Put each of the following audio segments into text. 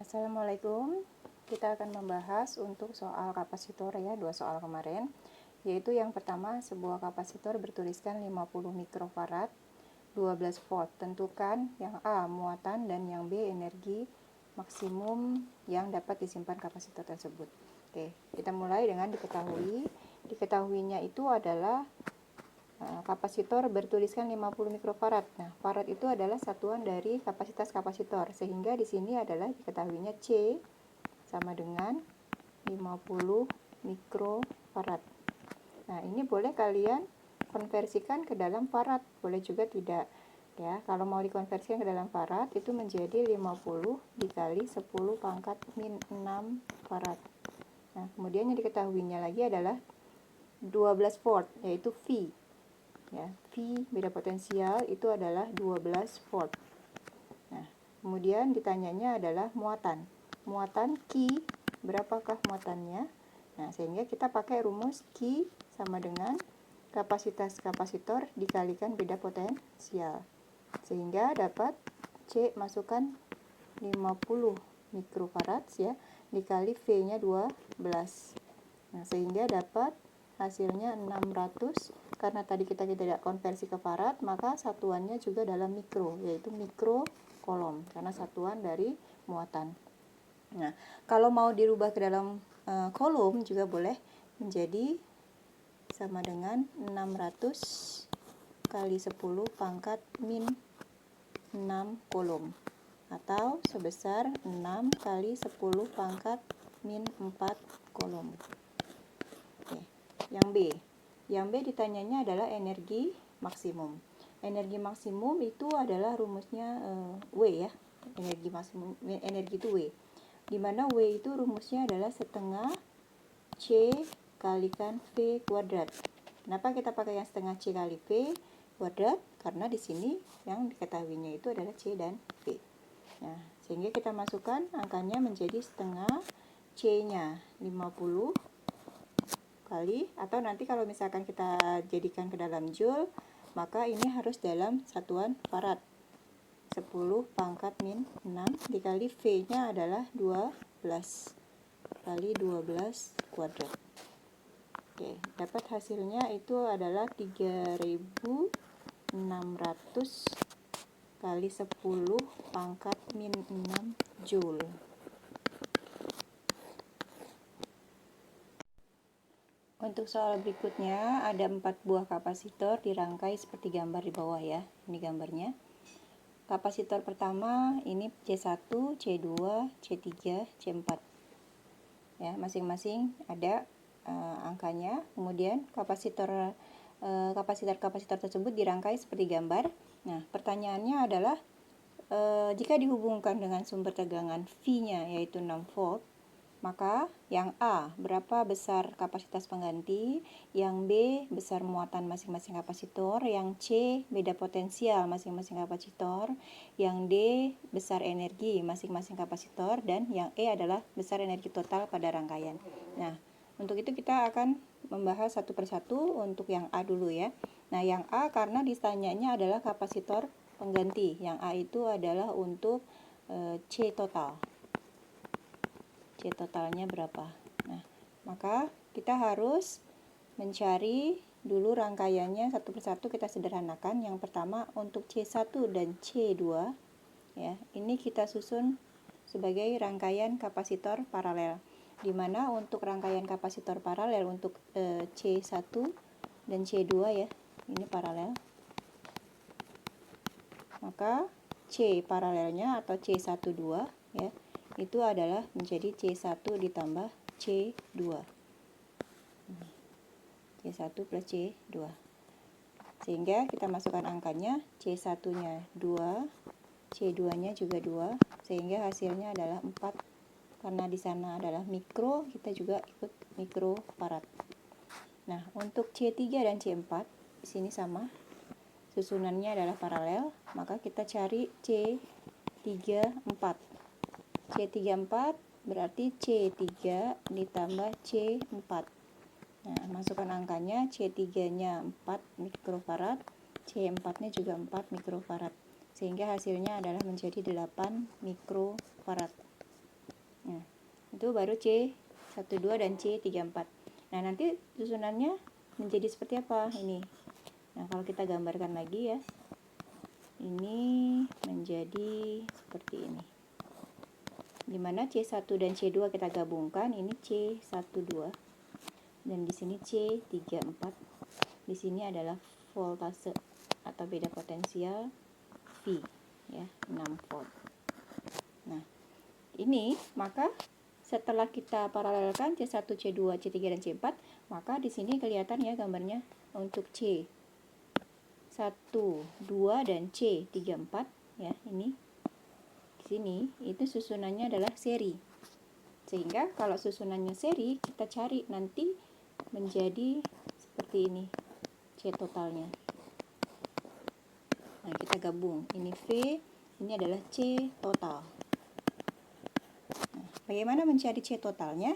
Assalamualaikum. Kita akan membahas untuk soal kapasitor ya, dua soal kemarin. Yaitu yang pertama, sebuah kapasitor bertuliskan 50 mikrofarad, 12 volt. Tentukan yang A muatan dan yang B energi maksimum yang dapat disimpan kapasitor tersebut. Oke, kita mulai dengan diketahui. Diketahuinya itu adalah kapasitor bertuliskan 50 mikrofarad. Nah, farad itu adalah satuan dari kapasitas kapasitor, sehingga di sini adalah diketahuinya C sama dengan 50 mikrofarad. Nah, ini boleh kalian konversikan ke dalam farad, boleh juga tidak. Ya, kalau mau dikonversikan ke dalam farad itu menjadi 50 dikali 10 pangkat min 6 farad. Nah, kemudian yang diketahuinya lagi adalah 12 volt, yaitu V. Ya, V beda potensial itu adalah 12 volt. Nah, kemudian ditanyanya adalah muatan. Muatan Q, berapakah muatannya? Nah, sehingga kita pakai rumus Q sama dengan kapasitas kapasitor dikalikan beda potensial. Sehingga dapat C masukkan 50 mikrofarad ya, dikali V-nya 12. Nah, sehingga dapat hasilnya 600. Karena tadi kita tidak konversi ke farad, maka satuannya juga dalam mikro, yaitu mikro kolom, karena satuan dari muatan. Nah, kalau mau dirubah ke dalam kolom juga boleh, menjadi sama dengan 600 kali 10 pangkat min 6 kolom, atau sebesar 6 kali 10 pangkat min 4 kolom. Oke. Yang B. Yang B ditanyanya adalah energi maksimum. Energi maksimum itu adalah rumusnya W ya. Energi maksimum, energi itu W. Di mana W itu rumusnya adalah setengah C kalikan V kuadrat. Kenapa kita pakai yang setengah C kali V kuadrat? Karena di sini yang diketahuinya itu adalah C dan V. Nah, sehingga kita masukkan angkanya menjadi setengah C-nya 50 kali, atau nanti kalau misalkan kita jadikan ke dalam joule, maka ini harus dalam satuan farad. 10 pangkat min 6 dikali V-nya adalah 12 kali 12 kuadrat. Oke, dapat hasilnya itu adalah 3600 kali 10 pangkat min 6 joule. Untuk soal berikutnya, ada 4 buah kapasitor dirangkai seperti gambar di bawah ya. Ini gambarnya. Kapasitor pertama ini C1, C2, C3, C4. Ya, masing-masing ada angkanya. Kemudian kapasitor tersebut dirangkai seperti gambar. Nah, pertanyaannya adalah jika dihubungkan dengan sumber tegangan V-nya yaitu 6 volt, maka yang A, berapa besar kapasitas pengganti, yang B, besar muatan masing-masing kapasitor, yang C, beda potensial masing-masing kapasitor, yang D, besar energi masing-masing kapasitor, dan yang E adalah besar energi total pada rangkaian. Nah, untuk itu kita akan membahas satu persatu. Untuk yang A dulu ya. Nah, yang A karena ditanyanya adalah kapasitor pengganti. Yang A itu adalah untuk C total. C totalnya berapa? Nah, maka kita harus mencari dulu rangkaiannya satu persatu, kita sederhanakan. Yang pertama untuk C1 dan C2 ya. Ini kita susun sebagai rangkaian kapasitor paralel. Di mana untuk rangkaian kapasitor paralel untuk C1 dan C2 ya, ini paralel. Maka C paralelnya atau C12 ya, itu adalah menjadi C1 ditambah C2. C1 plus C2. Sehingga kita masukkan angkanya, C1-nya 2, C2-nya juga 2, sehingga hasilnya adalah 4. Karena di sana adalah mikro, kita juga ikut mikrofarad. Nah, untuk C3 dan C4 di sini sama. Susunannya adalah paralel, maka kita cari C34. C34 berarti C3 ditambah C4. Nah, masukkan angkanya, C3-nya 4 mikrofarad, C4-nya juga 4 mikrofarad. Sehingga hasilnya adalah menjadi 8 mikrofarad. itu baru C12 dan C34. Nah, nanti susunannya menjadi seperti apa ini? Nah, kalau kita gambarkan lagi ya, ini menjadi seperti ini. Dimana C1 dan C2 kita gabungkan, ini C12 dan di sini C34. Di sini adalah voltase atau beda potensial V ya, 6 volt. Nah, ini maka setelah kita paralelkan C1, C2, C3 dan C4, maka di sini kelihatan ya gambarnya untuk C1, 2 dan C34 ya, ini di sini itu susunannya adalah seri. Sehingga kalau susunannya seri, kita cari nanti menjadi seperti ini C totalnya. Nah, kita gabung. Ini V, ini adalah C total. Nah, bagaimana mencari C totalnya?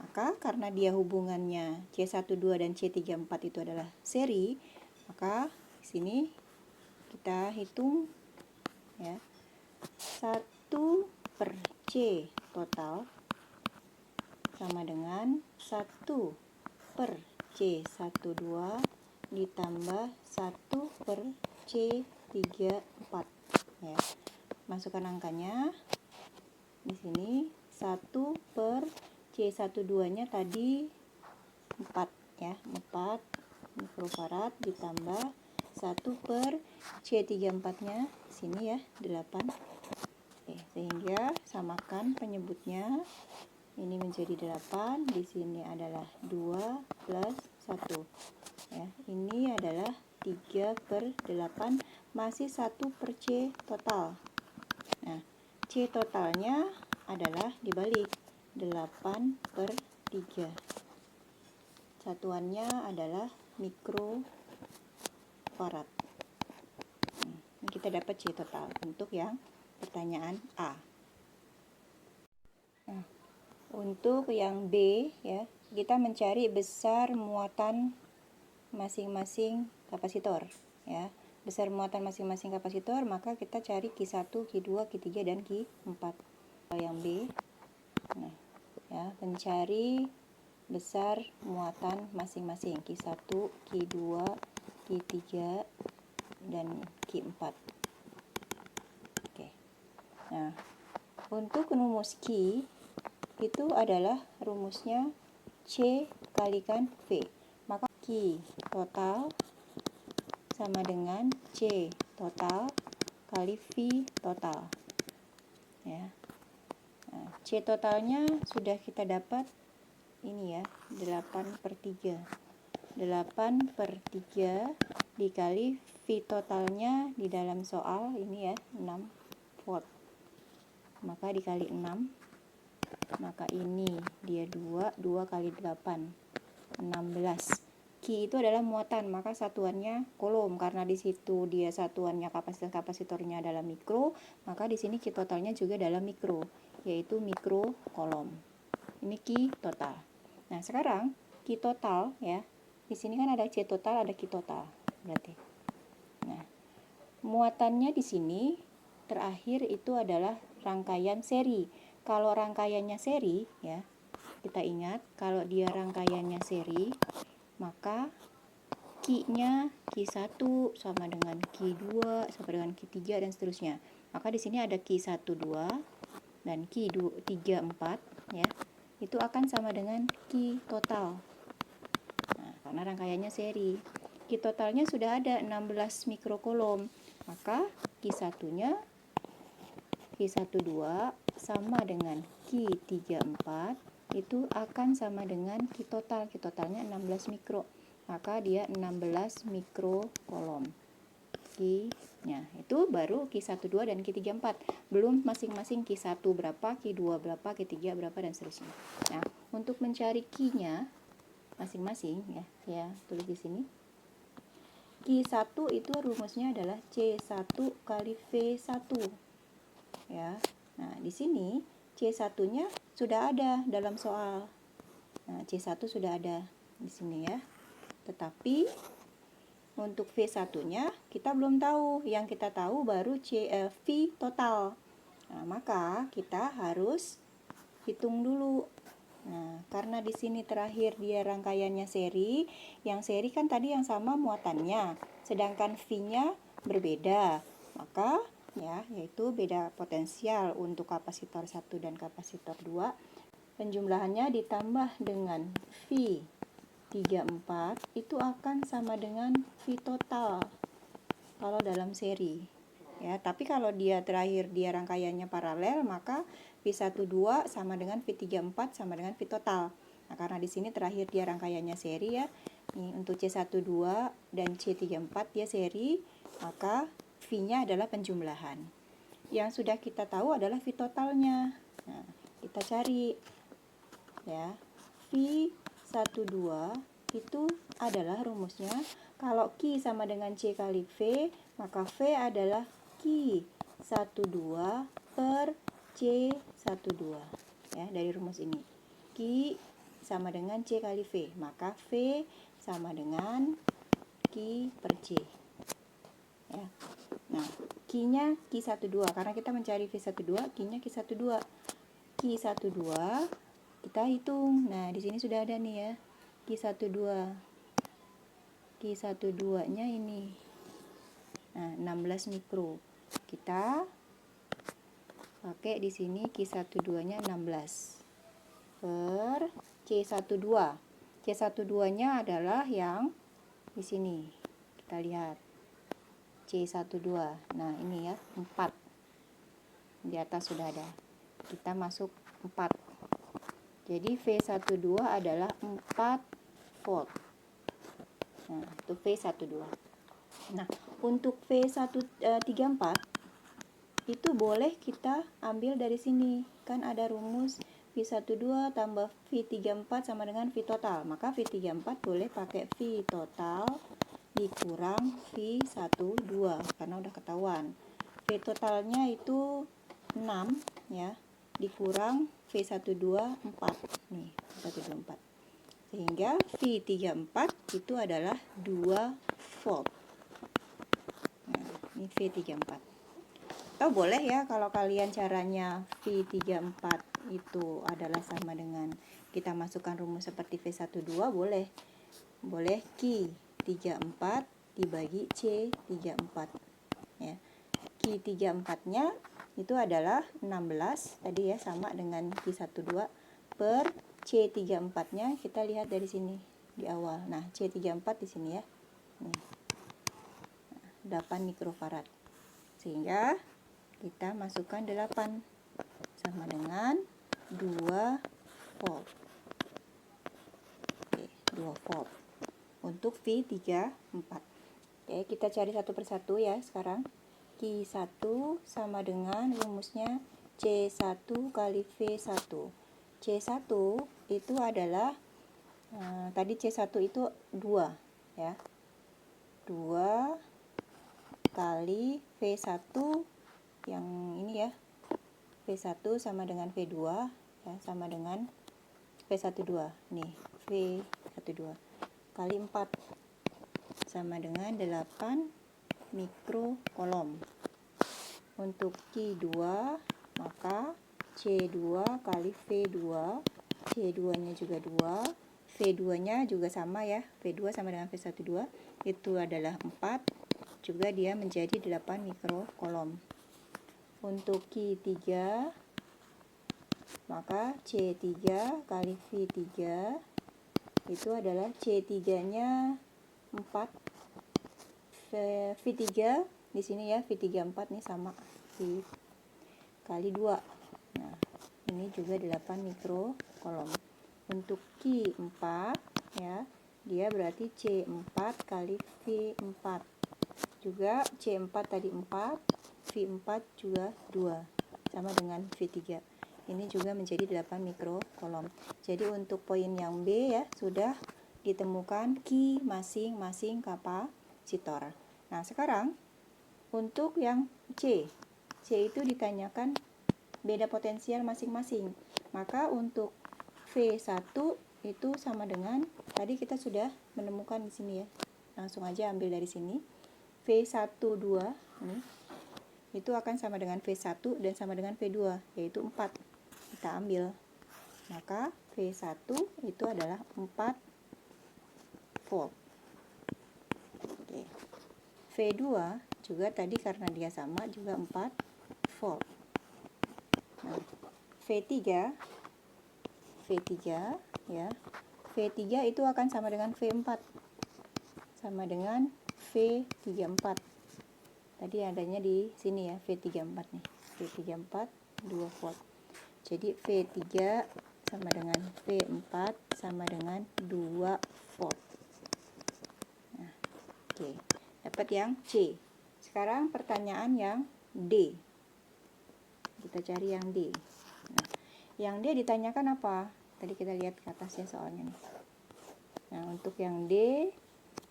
Maka karena dia hubungannya C12 dan C34 itu adalah seri, maka di sini kita hitung ya. 1 per C total sama dengan 1 per C12 ditambah 1 per C34 ya. Masukkan angkanya. Di sini 1 per C12-nya tadi 4 ya, 4 mikrofarad ditambah 1 per C34-nya sini ya, 8. Oke, sehingga samakan penyebutnya. Ini menjadi 8, di sini adalah 2 plus 1. Ya, ini adalah 3 per 8, masih 1 per C total. Nah, C totalnya adalah dibalik 8 per 3. Satuannya adalah mikrofarad. Ini kita dapat C total untuk yang pertanyaan A. Nah, untuk yang B ya, kita mencari besar muatan masing-masing kapasitor ya. Besar muatan masing-masing kapasitor, maka kita cari Q1, Q2, Q3 dan Q4. Kalau yang B, nah ya, mencari besar muatan masing-masing Q1, Q2, Q3 dan Q4. Oke. Nah, untuk rumus Q itu adalah rumusnya C kalikan V. Maka Q total sama dengan C total kali V total. Ya. Nah, C totalnya sudah kita dapat ini ya, 8 per 3. 8 per 3 dikali V totalnya di dalam soal ini ya, 6 volt. Maka dikali 6, maka ini dia 2 kali 8, 16. Q itu adalah muatan, maka satuannya kolom. Karena di situ dia satuannya kapasitornya adalah mikro, maka di sini Q totalnya juga adalah mikro, yaitu mikro kolom. Ini Q total. Nah, sekarang Q total ya. Di sini kan ada C total, ada Q total. Berarti. Nah, muatannya di sini terakhir itu adalah rangkaian seri. Kalau rangkaiannya seri ya, kita ingat kalau dia rangkaiannya seri, maka Q-nya Q1 sama dengan Q2 sama dengan Q3 dan seterusnya. Maka di sini ada Q12 dan Q34 ya. Itu akan sama dengan Q total. Nah, karena rangkaiannya seri. Q totalnya sudah ada 16 mikrokolom. Maka Q1-nya Q12 sama dengan Q34 itu akan sama dengan Q total. Q totalnya 16 mikro. Maka dia 16 mikrokolom. Q-nya itu baru Q12 dan Q34. Belum masing-masing Q1 berapa, Q2 berapa, Q3 berapa dan seterusnya. Nah, untuk mencari Q-nya masing-masing ya, saya tulis di sini. Q1 itu rumusnya adalah C1 kali V1. Ya. Nah, di sini C1-nya sudah ada dalam soal. Nah, C1 sudah ada di sini ya. Tetapi untuk V1-nya kita belum tahu. Yang kita tahu baru V total. Nah, maka kita harus hitung dulu. Nah, karena di sini terakhir dia rangkaiannya seri, yang seri kan tadi yang sama muatannya, sedangkan V-nya berbeda. Maka ya, yaitu beda potensial untuk kapasitor 1 dan kapasitor 2. Penjumlahannya ditambah dengan V 34 itu akan sama dengan V total kalau dalam seri. Ya, tapi kalau dia terakhir dia rangkaiannya paralel, maka V12 sama dengan V34 sama dengan V total. Nah, karena di sini terakhir dia rangkaiannya seri ya. Nih, untuk C12 dan C34 dia seri, maka V-nya adalah penjumlahan. Yang sudah kita tahu adalah V totalnya. Nah, kita cari ya. V12 itu adalah rumusnya kalau Q sama dengan C kali V, maka V adalah Q12 per C12 ya, dari rumus ini. Q sama dengan C kali V, maka V sama dengan Q per C ya. Nah, Q-nya Q12 karena kita mencari V12, Q-nya Q12. Q12 kita hitung. Nah, di sini sudah ada nih ya. Q12. Q12-nya ini. Nah, 16 mikro. Kita pakai di sini Q12-nya 16 per C12. C12-nya adalah yang di sini. Kita lihat. C12. Nah, ini ya, 4. Di atas sudah ada. Kita masuk 4. Jadi V12 adalah 4 volt. Nah, itu V12. Nah, untuk V134 itu boleh kita ambil dari sini. Kan ada rumus V12 tambah V34 sama dengan V total. Maka V34 boleh pakai V total dikurang V12 karena udah ketahuan. V totalnya itu 6 ya, dikurang V12 4. Nih, V124. Sehingga V34 itu adalah 2 volt. Nah, ini V34. Atau boleh ya kalau kalian caranya V34 itu adalah sama dengan kita masukkan rumus seperti V12, boleh. Boleh Q34 dibagi C34 ya. Q34-nya itu adalah 16 tadi ya, sama dengan Q12 per C34-nya kita lihat dari sini di awal. Nah, C34 di sini ya. Nih. 8 mikrofarad. Sehingga kita masukkan 8 sama dengan 2 volt. Oke, 2 volt. Untuk V34. Oke, kita cari satu persatu ya sekarang. Q1 sama dengan rumusnya C1 kali V1. C1 itu adalah tadi C1 itu 2 ya. 2 kali V1 yang ini ya. V1 sama dengan V2 ya, sama dengan V12. Nih, V12 kali 4 sama dengan 8 mikrokolom. Untuk Q2 maka C2 kali V2, C2-nya juga 2, V2-nya juga sama ya, V2 sama dengan V12, itu adalah 4, juga dia menjadi 8 mikrokolom. Untuk Q3 maka C3 kali V3 itu adalah C3-nya 4, V3 di sini ya, V34 nih sama V kali 2. Nah, ini juga 8 mikrokolom. Untuk Q4 ya, dia berarti C4 kali V4. Juga C4 tadi 4, V4 juga 2, sama dengan V3. Ini juga menjadi 8 mikrokolom. Jadi untuk poin yang B ya, sudah ditemukan Q masing-masing kapasitor. Nah, sekarang untuk yang C itu ditanyakan beda potensial masing-masing. Maka untuk V1 itu sama dengan, tadi kita sudah menemukan di sini ya. Langsung aja ambil dari sini. V12 ini itu akan sama dengan V1 dan sama dengan V2, yaitu 4. Kita ambil. maka V1 itu adalah 4 volt. Oke. V2 juga tadi karena dia sama juga 4 volt. Nah, V3 ya. V3 itu akan sama dengan V4. Sama dengan V34. Tadi adanya di sini ya, V34 nih. V34 2 volt. Jadi V3 sama dengan V4 sama dengan 2 volt. Nah, oke. Dapat yang C. Sekarang pertanyaan yang D. Kita cari yang D. Nah, yang D ditanyakan apa? Tadi kita lihat ke atasnya soalnya nih. Nah, untuk yang D,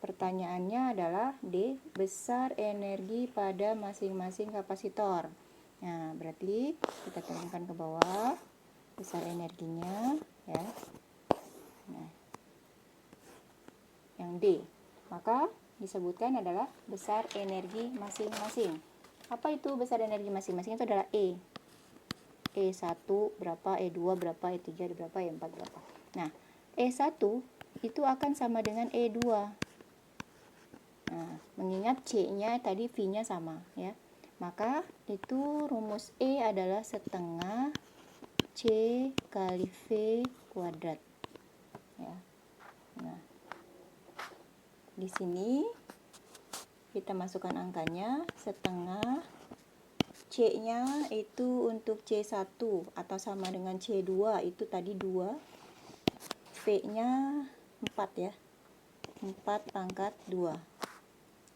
pertanyaannya adalah D, besar energi pada masing-masing kapasitor. Nah, berarti kita turunkan ke bawah besar energinya ya. Nah, yang D. Maka disebutkan adalah besar energi masing-masing. Apa itu besar energi masing-masing? Itu adalah E. E1 berapa, E2 berapa, E3 berapa, E4 berapa. Nah, E1 itu akan sama dengan E2. Nah, mengingat C-nya tadi V-nya sama ya. Maka itu rumus E adalah setengah C kali V kuadrat. Ya. Nah, di sini kita masukkan angkanya setengah C-nya itu untuk C1 atau sama dengan C2 itu tadi 2. V-nya 4 ya. 4 pangkat 2.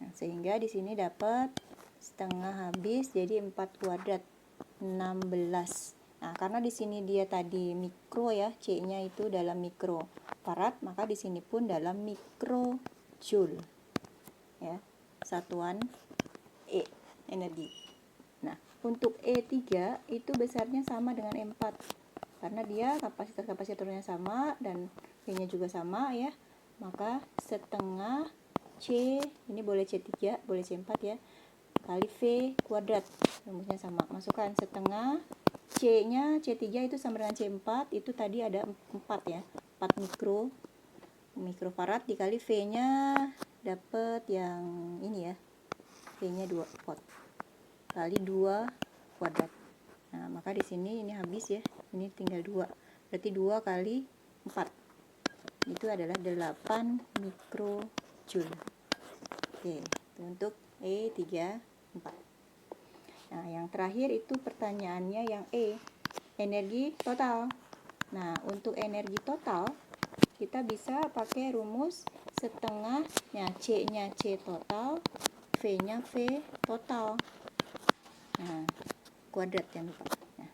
Nah, sehingga di sini dapat setengah habis jadi 4 kuadrat 16. Nah, karena di sini dia tadi mikro ya, C-nya itu dalam mikrofarad, maka di sini pun dalam mikrojoule. Ya, satuan E energi. Nah, untuk E3 itu besarnya sama dengan E4. Karena dia kapasitor-kapasitornya sama dan V-nya juga sama ya. Maka setengah C, ini boleh C3, boleh C4 ya, kali V kuadrat. Rumusnya sama. Masukkan setengah C-nya, C3 itu sama dengan C4, itu tadi ada 4 ya. 4 mikrofarad dikali V-nya dapat yang ini ya. V-nya 2 volt. Kali 2 kuadrat. Nah, maka di sini ini habis ya. Ini tinggal 2. Berarti 2 kali 4. Itu adalah 8 mikrojoule. Oke, itu untuk E34. Nah, yang terakhir itu pertanyaannya yang E, energi total. Nah, untuk energi total kita bisa pakai rumus setengahnya C-nya C total, V-nya V total. Nah, kuadrat jangan lupa. Nah,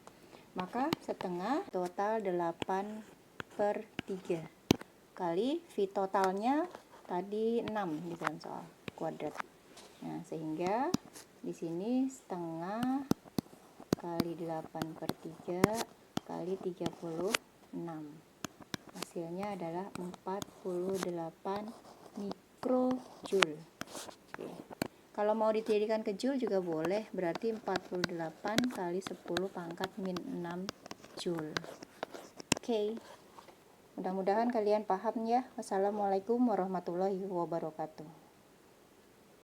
maka setengah total 8/3 kali V totalnya tadi 6 di dalam soal kuadrat. Nah, sehingga di sini setengah kali 8/3 kali 36. Hasilnya adalah 48 mikrojoule. Oke. Kalau mau dijadikan ke joule juga boleh, berarti 48 kali 10 pangkat min 6 joule. Oke. Mudah-mudahan kalian paham ya. Wassalamualaikum warahmatullahi wabarakatuh.